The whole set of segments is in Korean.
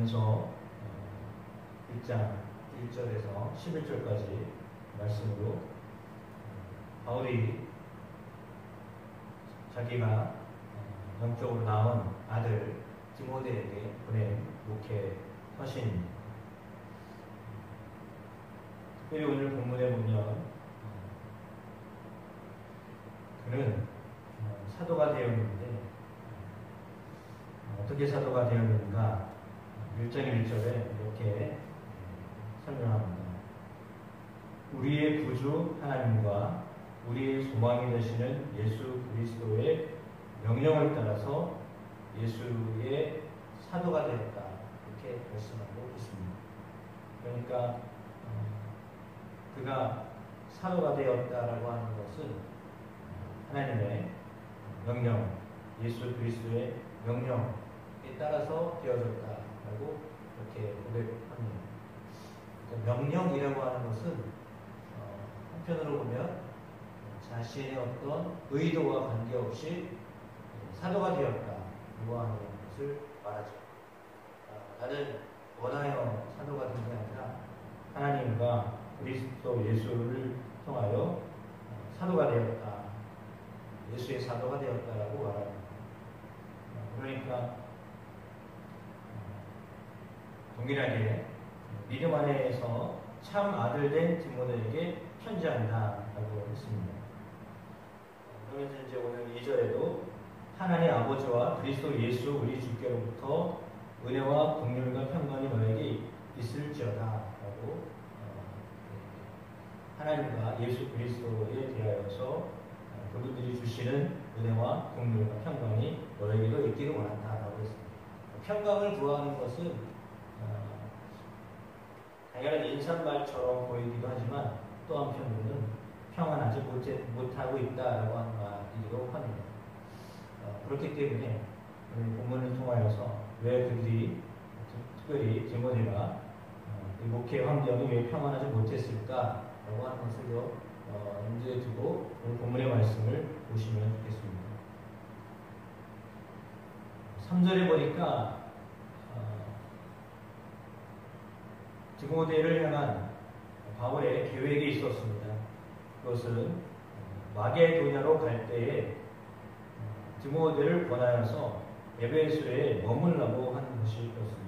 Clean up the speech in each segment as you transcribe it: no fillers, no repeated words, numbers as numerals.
고린도전서 1장 1절에서 11절까지 말씀으로 바울이 자기가 영적으로 낳은 아들 디모데에게 보낸 목회 서신입니다. 특별히 오늘 본문에 보면 그는 사도가 되었는데 어떻게 사도가 되었는가 1장 1절에 이렇게 설명합니다. 우리의 구주 하나님과 우리의 소망이 되시는 예수 그리스도의 명령을 따라서 예수의 사도가 되었다. 이렇게 말씀하고 있습니다. 그러니까 그가 사도가 되었다라고 하는 것은 하나님의 명령, 예수 그리스도의 명령에 따라서 되어졌다라고 이렇게 고백합니다. 그러니까 명령이라고 하는 것은 한편으로 보면 자신의 어떤 의도와 관계없이 사도가 되었다라고 하는 것을 말하죠. 나는 원하여 사도가 된 게 아니라 하나님과 그리스도 예수를 통하여 사도가 되었다. 예수의 사도가 되었다라고 말합니다. 그러니까 동일하게 믿음 안에서 참 아들 된 디모데에게 편지한다라고 했습니다. 그러면서 이제 오늘 2절에도 하나님 아버지와 그리스도 예수 우리 주께로부터 은혜와 긍휼과 평강이 너에게 있을지어다라고 하나님과 예수 그리스도에 대하여서 그분들이 주시는 은혜와 긍휼과 평강이 너에게도 있기를 원한다라고 했습니다. 평강을 구하는 것은 당연한 인사말처럼 보이기도 하지만 또 한편으로는 평안하지 못하고 있다라고 하는 말이기도 합니다. 그렇기 때문에 본문을 통하여서 왜 그들이 특별히 디모데가 목회 환경이 왜 평안하지 못했을까라고 하는 것을 염두에 두고 오늘 본문의 말씀을 보시면 좋겠습니다. 3절에 보니까 디모데를 향한 바울의 계획이 있었습니다. 그것은 마게도냐로 갈 때에 디모데를 권하여서 에베소에 머물라고 하는 것이었습니다.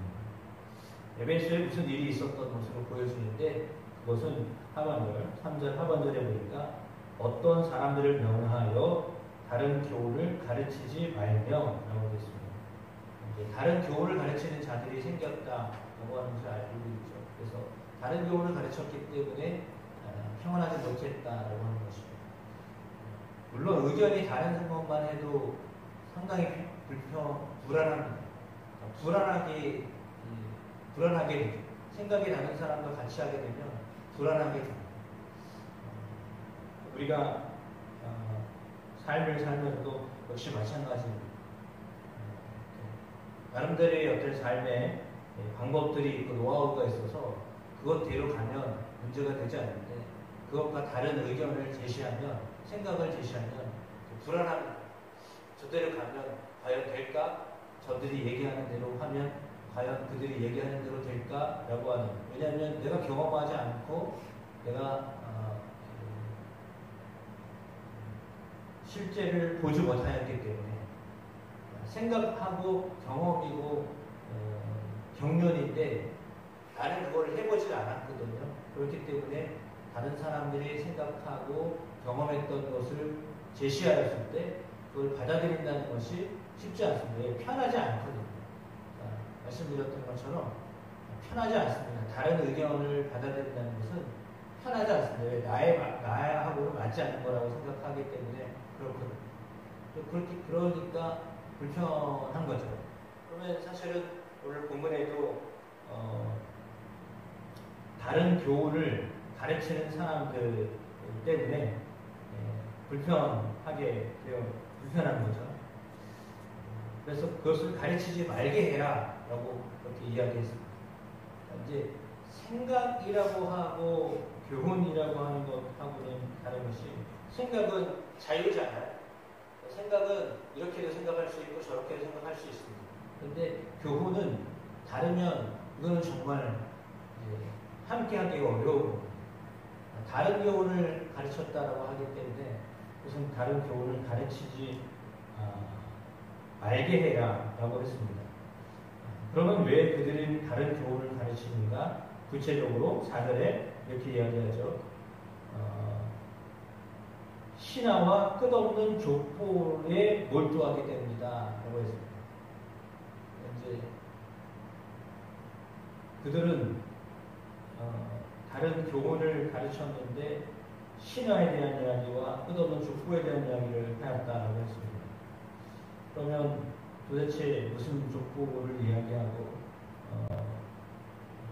에베소에 무슨 일이 있었던 것으로 보여지는데 그것은 하반절, 3절 하반절에 보니까 어떤 사람들을 명하여 다른 교훈을 가르치지 말며라고 되어 있습니다. 다른 교훈을 가르치는 자들이 생겼다라고 하는 것을 알고 있죠. 그래서 다른 교훈을 가르쳤기 때문에 평안하지 못했다라고 하는 것이죠. 물론 의견이 다른 것만 해도 상당히 불안합니다. 불안하게 되죠. 생각이 다른 사람과 같이 하게 되면 불안하게 됩니다. 우리가 삶을 살면서도 역시 마찬가지입니다. 나름대로의 어떤 삶의 방법들이 있고 노하우가 있어서 그것대로 가면 문제가 되지 않는데 그것과 다른 의견을 제시하면 생각을 제시하면 불안합니다. 저대로 가면 과연 될까? 저들이 얘기하는 대로 하면 과연 그들이 얘기하는 대로 될까라고 하는, 왜냐하면 내가 경험하지 않고 내가 실제를 보지 못하였기 때문에 생각하고 경험이고 경륜인데 나는 그걸 해보지 않았거든요. 그렇기 때문에 다른 사람들이 생각하고 경험했던 것을 제시하였을 때 그걸 받아들인다는 것이 쉽지 않습니다. 편하지 않거든요. 말씀드렸던 것처럼 편하지 않습니다. 다른 의견을 받아들인다는 것은 편하지 않습니다. 나하고는 맞지 않는 거라고 생각하기 때문에 그렇거든요. 그러니까 불편한 거죠. 그러면 사실은 오늘 본문에도 다른 교훈을 가르치는 사람들 때문에 불편한 거죠. 그래서 그것을 가르치지 말게 해라 라고 그렇게 이야기했습니다. 이제 생각이라고 하고 교훈이라고 하는 것하고는 다른 것이, 생각은 자유잖아요. 생각은 이렇게도 생각할 수 있고 저렇게도 생각할 수 있습니다. 그런데 교훈은 다르면 이거는 정말 함께하기가 어려운 다른 교훈을 가르쳤다라고 하기 때문에 우선 다른 교훈을 가르치지 말게 해라라고 했습니다. 그러면 왜 그들은 다른 교훈을 가르치는가? 구체적으로 4절에 이렇게 이야기하죠. 신화와 끝없는 족보에 몰두하게 됩니다. 라고 했습니다. 이제 그들은 다른 교훈을 가르쳤는데 신화에 대한 이야기와 끝없는 족보에 대한 이야기를 하였다라고 했습니다. 그러면 도대체 무슨 족보를 이야기하고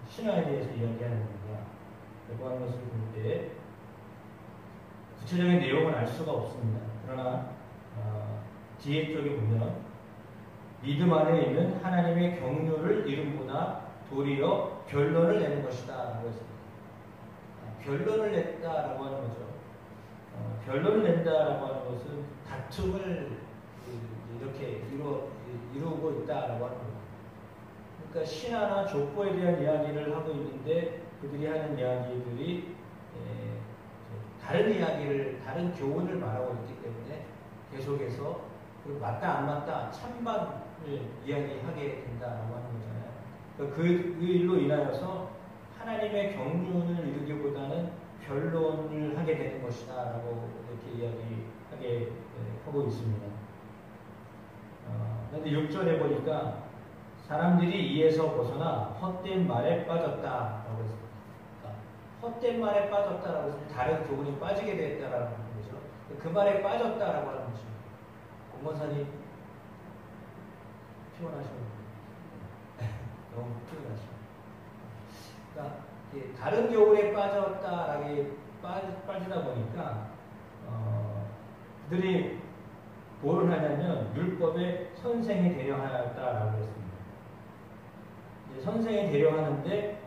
신화에 대해서 이야기하는 건가? 라고 하는 것을 볼 때 구체적인 내용은 알 수가 없습니다. 그러나 뒤에 쪽에 보면 믿음 안에 있는 하나님의 경륜을 이름보다 도리어 결론을 내는 것이다 라고 했습니다. 결론을 냈다라고 하는 거죠. 결론을 낸다라고 하는 것은 다툼을 이렇게 이루고 있다라고 하는 겁니다. 그러니까 신화나 족보에 대한 이야기를 하고 있는데 그들이 하는 이야기들이 다른 이야기를, 다른 교훈을 말하고 있기 때문에 계속해서 맞다 안 맞다 찬반을 이야기하게 된다라고 하는 거잖아요. 그러니까 그 일로 인하여서 하나님의 경륜을 이루기보다는 변론을 하게 되는 것이다라고 이렇게 이야기하게 하고 있습니다. 그런데 6절에 보니까 사람들이 이에서 벗어나 헛된 말에 빠졌다라고 했습니다. 헛된 말에 빠졌다라고 해서 다른 교훈이 빠지게 됐다라는 거죠. 그 말에 빠졌다라고 하는 거죠. 공무원사님 피곤하시면 너무 피곤하시면. 그러니까 다른 교훈에 빠지다 보니까 그들이 뭘 하냐면 율법의 선생이 되려 하였다라고 했습니다. 이제 선생이 되려 하는데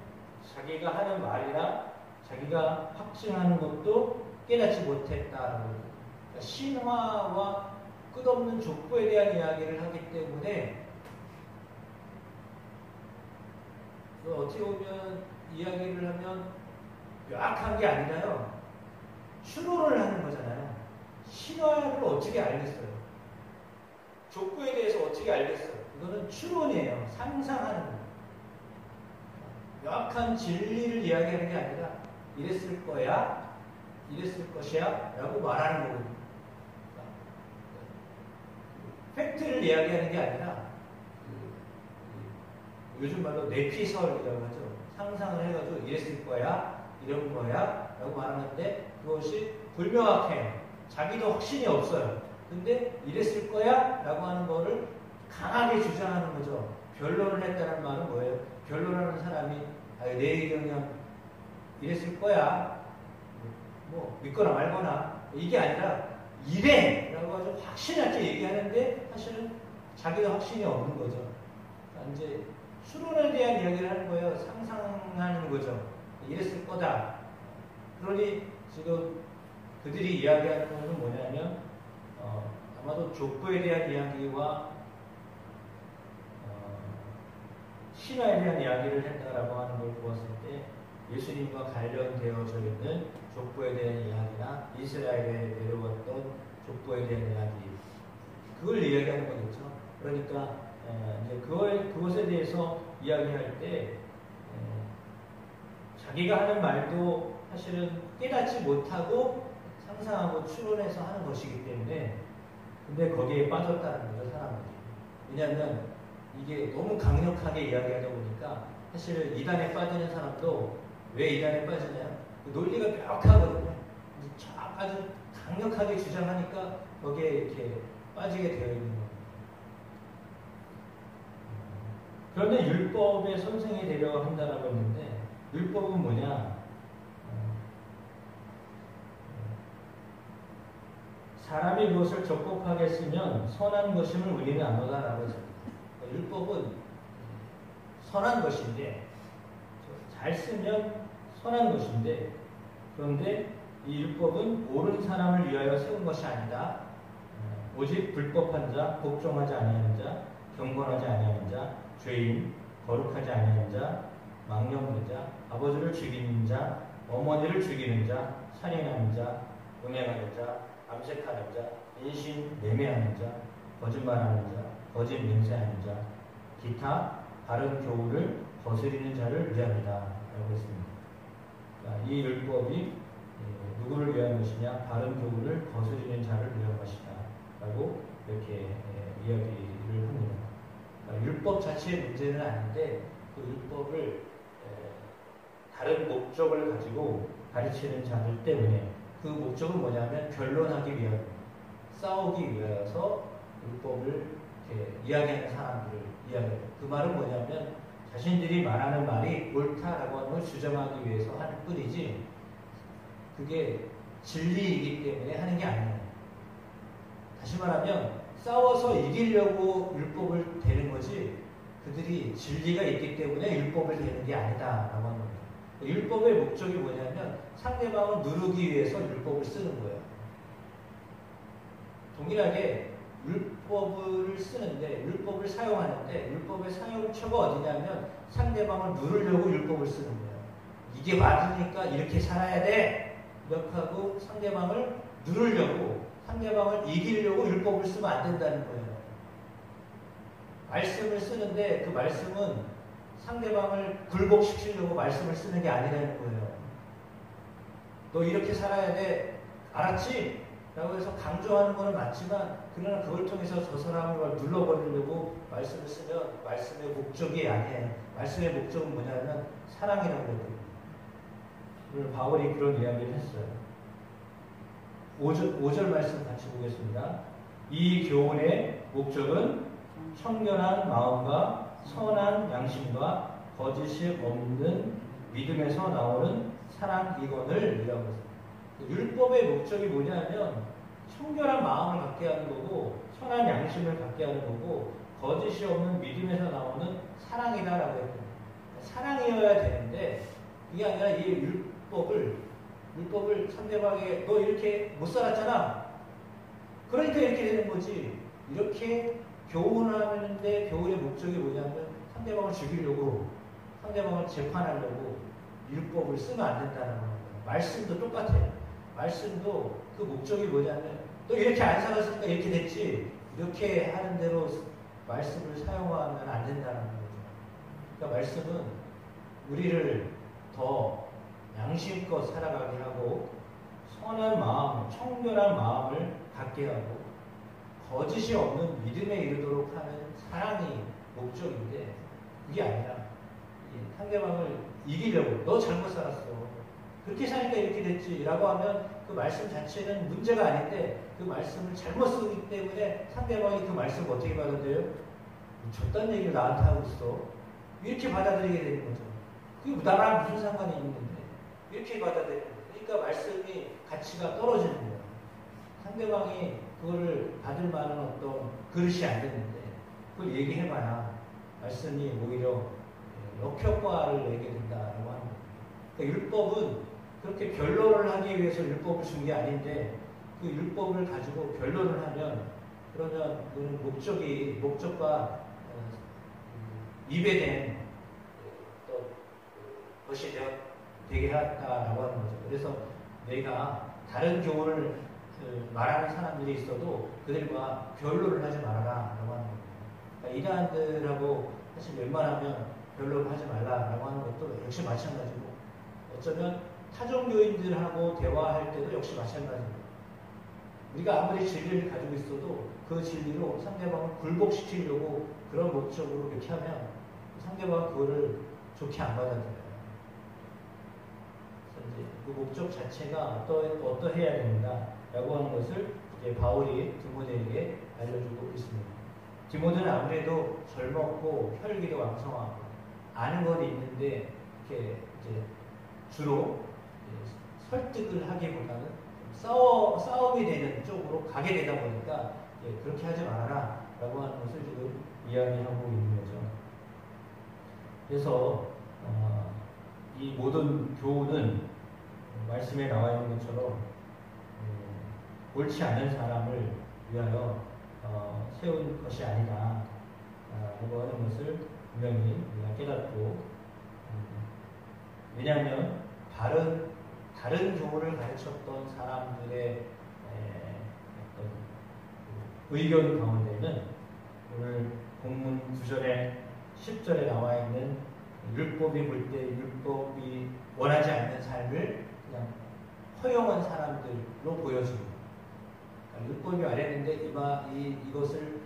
자기가 하는 말이나 자기가 확증하는 것도 깨닫지 못했다라고 합니다. 그러니까 신화와 끝없는 족보에 대한 이야기를 하기 때문에 어떻게 보면 이야기를 하면 명확한 게 아니라요. 추론을 하는 거잖아요. 신화를 어떻게 알겠어요? 족보에 대해서 어떻게 알겠어요? 이거는 추론이에요. 상상하는 거예요. 명확한 진리를 이야기하는 게 아니라 이랬을 거야, 이랬을 것이야 라고 말하는 거거든요. 팩트를 이야기하는 게 아니라 요즘 말로 내피설이라고 하죠. 상상을 해가지고 이랬을 거야, 이런 거야 라고 말하는데 그것이 불명확해요. 자기도 확신이 없어요. 근데 이랬을 거야 라고 하는 거를 강하게 주장하는 거죠. 변론을 했다는 말은 뭐예요? 변론하는 사람이 내 의견은 이랬을 거야. 뭐 믿거나 말거나 이게 아니라 이래! 라고 아주 확신하게 얘기하는데 사실은 자기도 확신이 없는 거죠. 그러니까 이제 추론에 대한 이야기를 하는 거예요. 상상하는 거죠. 이랬을 거다. 그러니 지금 그들이 이야기하는 것은 뭐냐면 아마도 족보에 대한 이야기와 신화에 대한 이야기를 했다라고 하는 걸 보았을 때 예수님과 관련되어져 있는 족보에 대한 이야기나 이스라엘에 내려왔던 족보에 대한 이야기 그걸 이야기하는 거겠죠. 그러니까 이제 그것에 대해서 이야기할 때 자기가 하는 말도 사실은 깨닫지 못하고 상상하고 추론해서 하는 것이기 때문에 근데 거기에 빠졌다는 거죠, 사람들이. 왜냐하면 이게 너무 강력하게 이야기하다 보니까 사실 이단에 빠지는 사람도 왜 이단에 빠지냐? 그 논리가 명확하거든요. 아주 강력하게 주장하니까 거기에 이렇게 빠지게 되어 있는 겁니다. 그런데 율법의 선생이 되려 한다라고 했는데 율법은 뭐냐? 사람이 그것을 적법하게 쓰면 선한 것임을 우리는 아노다라고 했습니다. 율법은 선한 것인데 잘 쓰면 선한 것인데 그런데 이 율법은 옳은 사람을 위하여 세운 것이 아니다. 오직 불법한 자, 복종하지 아니하는 자, 경건하지 아니하는 자, 죄인, 거룩하지 아니하는 자, 망령된 자, 아버지를 죽이는 자, 어머니를 죽이는 자, 살인하는 자, 음행하는 자, 암색하는 자, 인신 매매하는 자, 거짓말하는 자, 거짓 맹세하는 자, 기타 바른 교훈을 거스리는 자를 위함이다 라고 했습니다. 이 율법이 누구를 위한 것이냐? 바른 교훈을 거스리는 자를 위한 것이다 라고 이렇게 이야기를 합니다. 율법 자체의 문제는 아닌데 그 율법을 다른 목적을 가지고 가르치는 자들 때문에, 그 목적은 뭐냐면 변론하기 위한, 싸우기 위해서 율법을 이렇게 이야기하는 사람들을 이야기해요. 그 말은 뭐냐면 자신들이 말하는 말이 옳다라고 하는 걸 주장하기 위해서 하는 뿐이지 그게 진리이기 때문에 하는 게 아니에요. 다시 말하면 싸워서 이기려고 율법을 대는 거지 그들이 진리가 있기 때문에 율법을 대는 게 아니다라고 하는 겁니다. 율법의 목적이 뭐냐면 상대방을 누르기 위해서 율법을 쓰는 거예요. 동일하게 율법을 쓰는데, 율법을 사용하는데 율법의 사용처가 어디냐면 상대방을 누르려고 율법을 쓰는 거예요. 이게 맞으니까 이렇게 살아야 돼 이렇게 하고 상대방을 누르려고, 상대방을 이기려고 율법을 쓰면 안 된다는 거예요. 말씀을 쓰는데 그 말씀은 상대방을 굴복시키려고 말씀을 쓰는 게 아니라는 거예요. 너 이렇게 살아야 돼, 알았지? 라고 해서 강조하는 거는 맞지만, 그러나 그걸 통해서 저 사람을 눌러버리려고 말씀을 쓰면 말씀의 목적이 아니에요. 말씀의 목적은 뭐냐면 사랑이라고 그랬거든요. 오늘 바울이 그런 이야기를 했어요. 5절 말씀 같이 보겠습니다. 이 교훈의 목적은 청결한 마음과 선한 양심과 거짓이 없는 믿음에서 나오는 사랑이거늘 이라고 했습니다. 율법의 목적이 뭐냐면 청결한 마음을 갖게 하는 거고 선한 양심을 갖게 하는 거고 거짓이 없는 믿음에서 나오는 사랑이다라고 했거든요. 사랑이어야 되는데 이게 아니라 이 율법을 상대방에게 너 이렇게 못 살았잖아. 그러니까 이렇게 되는 거지. 이렇게 교훈하는데 교훈의 목적이 뭐냐면 상대방을 죽이려고, 상대방을 재판하려고 율법을 쓰면 안 된다는 겁니다. 말씀도 똑같아요. 말씀도 그 목적이 뭐냐면 너 이렇게 안 살았으니까 이렇게 됐지. 이렇게 하는 대로 말씀을 사용하면 안 된다는 거죠. 그러니까 말씀은 우리를 더 양심껏 살아가게 하고 선한 마음, 청결한 마음을 갖게 하고 거짓이 없는 믿음에 이르도록 하는 사랑이 목적인데, 그게 아니라 상대방을 이기려고 너 잘못 살았어, 그렇게 사니까 이렇게 됐지 라고 하면 그 말씀 자체는 문제가 아닌데 그 말씀을 잘못 쓰기 때문에 상대방이 그 말씀을 어떻게 받아들여요? 저딴 얘기를 나한테 하고 있어, 이렇게 받아들이게 되는 거죠. 그게 나랑 무슨 상관이 있는데 이렇게 받아들이는 거예요. 그러니까 말씀이 가치가 떨어지는 거예요. 상대방이 그거를 받을 만한 어떤 그릇이 안 됐는데 그걸 얘기해봐야 말씀이 오히려 역효과를 내게 된다라고 하는 거예요. 그러니까 율법은 그렇게 변론을 하기 위해서 율법을 준 게 아닌데 그 율법을 가지고 변론을 하면 그러면 그는 목적과 위배된 것이 되게 하다라고 하는 거죠. 그래서 내가 다른 교훈을 말하는 사람들이 있어도 그들과 변론을 하지 말아라 라고 하는 겁니다. 그러니까 이단들하고 사실 웬만하면 변론을 하지 말라라고 하는 것도 역시 마찬가지고, 어쩌면 타종교인들하고 대화할 때도 역시 마찬가지입니다. 우리가 아무리 진리를 가지고 있어도 그 진리로 상대방을 굴복시키려고 그런 목적으로 이렇게 하면 상대방은 그거를 좋게 안 받아들여요. 그 목적 자체가 어떠해야 된다라고 하는 것을 이제 바울이 디모데에게 알려주고 있습니다. 디모데는 아무래도 젊었고 혈기도 왕성하고 아는 건 있는데 이렇게 이제 주로 설득을 하기보다는 싸움이 되는 쪽으로 가게 되다 보니까 그렇게 하지 말아라 라고 하는 것을 지금 이야기하고 있는 거죠. 그래서 이 모든 교훈은 말씀에 나와 있는 것처럼 옳지 않은 사람을 위하여 세운 것이 아니다 라고 하는 것을 분명히 우리가 깨닫고, 왜냐하면 다른 교훈을 가르쳤던 사람들의 어떤 의견 가운데는 오늘 본문 9절에 10절에 나와 있는 율법이 볼 때 율법이 원하지 않는 삶을 그냥 허용한 사람들로 보여집니다. 율법이 말했는데 이것을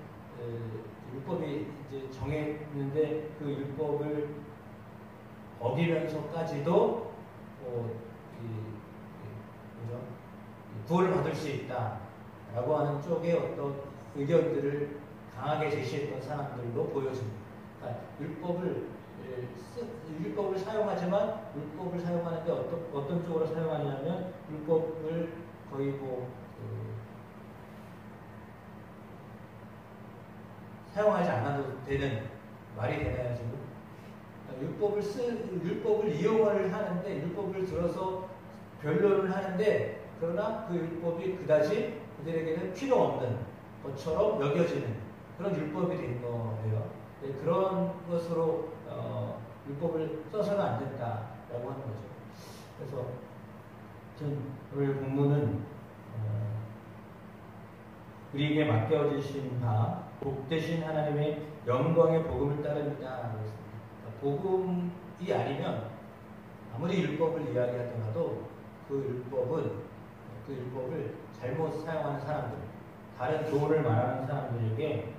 율법이 이제 정했는데 그 율법을 어기면서까지도 구원을 받을 수 있다라고 하는 쪽의 어떤 의견들을 강하게 제시했던 사람들로 보여집니다. 그러니까 율법을 사용하지만 율법을 사용하는데 어떤 쪽으로 사용하냐면 율법을 거의 사용하지 않아도 되는, 말이 되나요 지금? 율법을 이용을 하는데, 율법을 들어서 변론을 하는데, 그러나 그 율법이 그다지 그들에게는 필요 없는 것처럼 여겨지는 그런 율법이 된 거예요. 그런 것으로 율법을 써서는 안 된다라고 하는 거죠. 그래서 오늘 본문은 우리에게 맡겨주신 바 복되신 하나님의 영광의 복음을 따릅니다. 복음이 아니면 아무리 율법을 이야기하더라도 그 율법을 잘못 사용하는 사람들, 다른 교훈을 말하는 사람들에게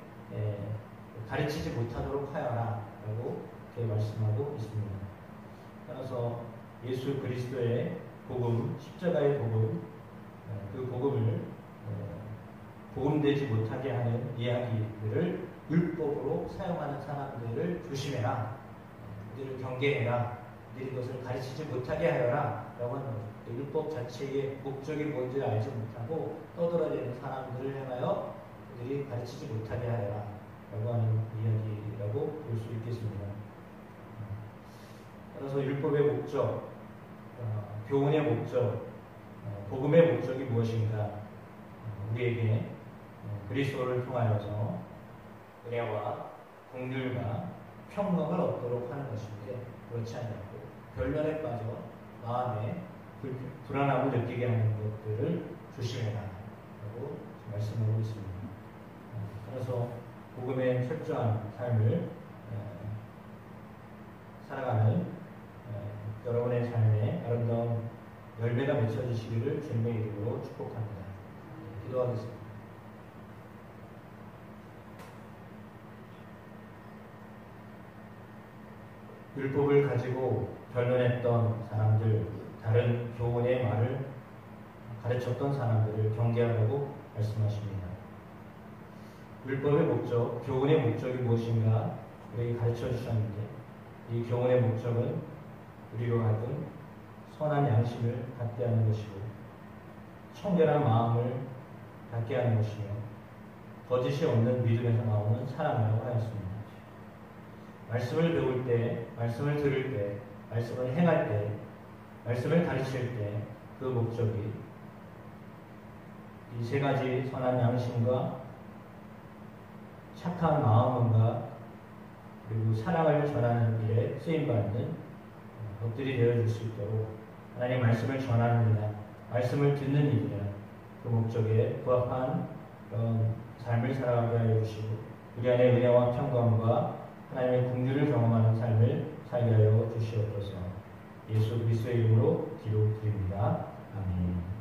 가르치지 못하도록 하여라 라고 이렇게 말씀하고 있습니다. 따라서 예수 그리스도의 복음, 십자가의 복음, 그 복음을 복음되지 못하게 하는 이야기들을 율법으로 사용하는 사람들을 조심해라, 그들을 경계해라, 그들이 그것을 가르치지 못하게 하여라 라고 하는 거죠. 율법 자체의 목적이 뭔지를 알지 못하고 떠돌아다니는 사람들을 향하여 그들이 가르치지 못하게 하여라 라고 하는 이야기라고 볼 수 있겠습니다. 따라서 율법의 목적, 교훈의 목적, 복음의 목적이 무엇인가, 우리에게 그리스도를 통하여서 은혜와 긍휼과 평강을 얻도록 하는 것인데, 그렇지 않고 변론에 빠져 마음에 불안함을 느끼게 하는 것들을 조심해라 라고 말씀하고 있습니다. 그래서 복음의 철저한 삶을 살아가는 여러분의 삶에 아름다운 열매가 맺혀지시기를 주님의 이름으로 축복합니다. 기도하겠습니다. 율법을 가지고 변론했던 사람들, 다른 교훈의 말을 가르쳤던 사람들을 경계하라고 말씀하십니다. 율법의 목적, 교훈의 목적이 무엇인가 우리에게 가르쳐 주셨는데, 이 교훈의 목적은 우리로 하여금 선한 양심을 갖게 하는 것이고 청결한 마음을 갖게 하는 것이며 거짓이 없는 믿음에서 나오는 사랑이라고 하였습니다. 말씀을 배울 때, 말씀을 들을 때, 말씀을 행할 때, 말씀을 가르칠 때 그 목적이 이 세 가지 선한 양심과 착한 마음과 그리고 사랑을 전하는 일에 쓰임받는 것들이 되어줄 수 있도록 하나님 말씀을 전하는 일이나 말씀을 듣는 일이나 그 목적에 부합한 그런 삶을 살아가게 하여 주시고 우리 안에 은혜와 평강과 하나님의 긍휼을 경험하는 삶을 살게 하여 주시옵소서. 예수 그리스도의 이름으로 기도드립니다. 아멘.